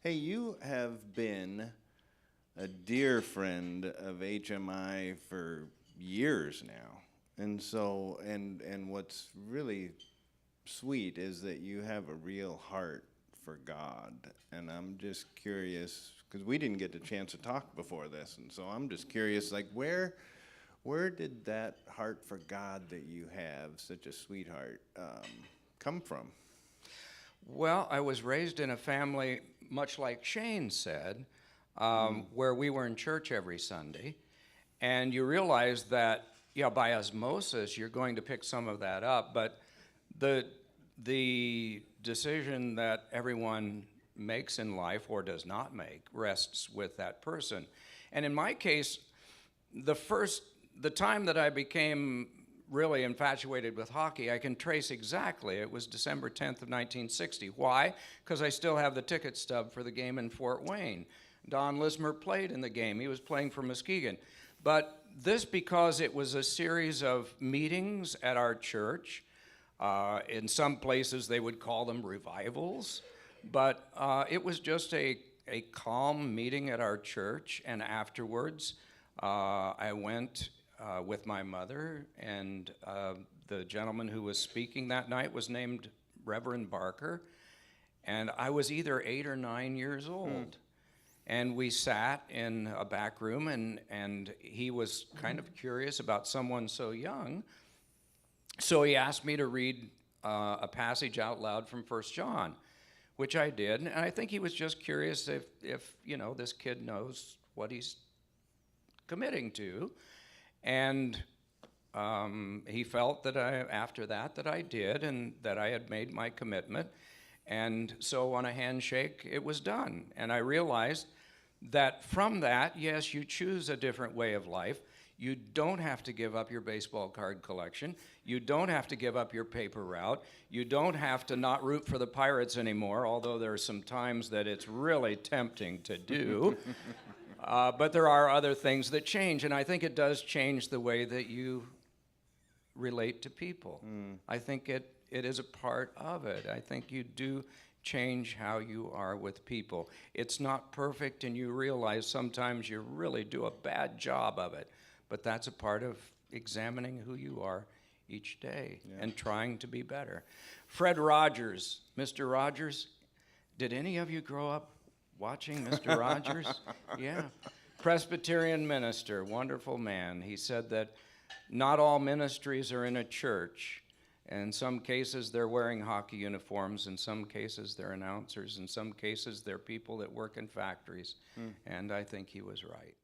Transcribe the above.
Hey, you have been a dear friend of HMI for years now. And what's really sweet is that you have a real heart for God. And I'm just curious, because we didn't get the chance to talk before this, and so I'm just curious, like, where did that heart for God that you have, such a sweetheart, come from? Well, I was raised in a family, much like Shane said, where we were in church every Sunday. And you realize that, yeah, by osmosis, you're going to pick some of that up. But the decision that everyone makes in life or does not make rests with that person. And in my case, the time that I became really infatuated with hockey, I can trace exactly. It was December 10th of 1960. Why? Because I still have the ticket stub for the game in Fort Wayne. Don Lismer played in the game. He was playing for Muskegon. But this because it was a series of meetings at our church. In some places they would call them revivals. But it was just a calm meeting at our church. And afterwards, I went with my mother, and the gentleman who was speaking that night was named Reverend Barker, and I was either 8 or 9 years old. And we sat in a back room, and he was kind of curious about someone so young, so he asked me to read a passage out loud from 1 John, which I did, and I think he was just curious if this kid knows what he's committing to. And he felt that after that I did, and that I had made my commitment. And so on a handshake, it was done. And I realized that from that, yes, you choose a different way of life. You don't have to give up your baseball card collection. You don't have to give up your paper route. You don't have to not root for the Pirates anymore, although there are some times that it's really tempting to do. But there are other things that change, and I think it does change the way that you relate to people. I think it is a part of it. I think you do change how you are with people. It's not perfect, and you realize sometimes you really do a bad job of it, but that's a part of examining who you are each day and trying to be better. Fred Rogers, Mr. Rogers, did any of you grow up watching Mr. Rogers? Yeah. Presbyterian minister, wonderful man. He said that not all ministries are in a church. In some cases, they're wearing hockey uniforms. In some cases, they're announcers. In some cases, they're people that work in factories. And I think he was right.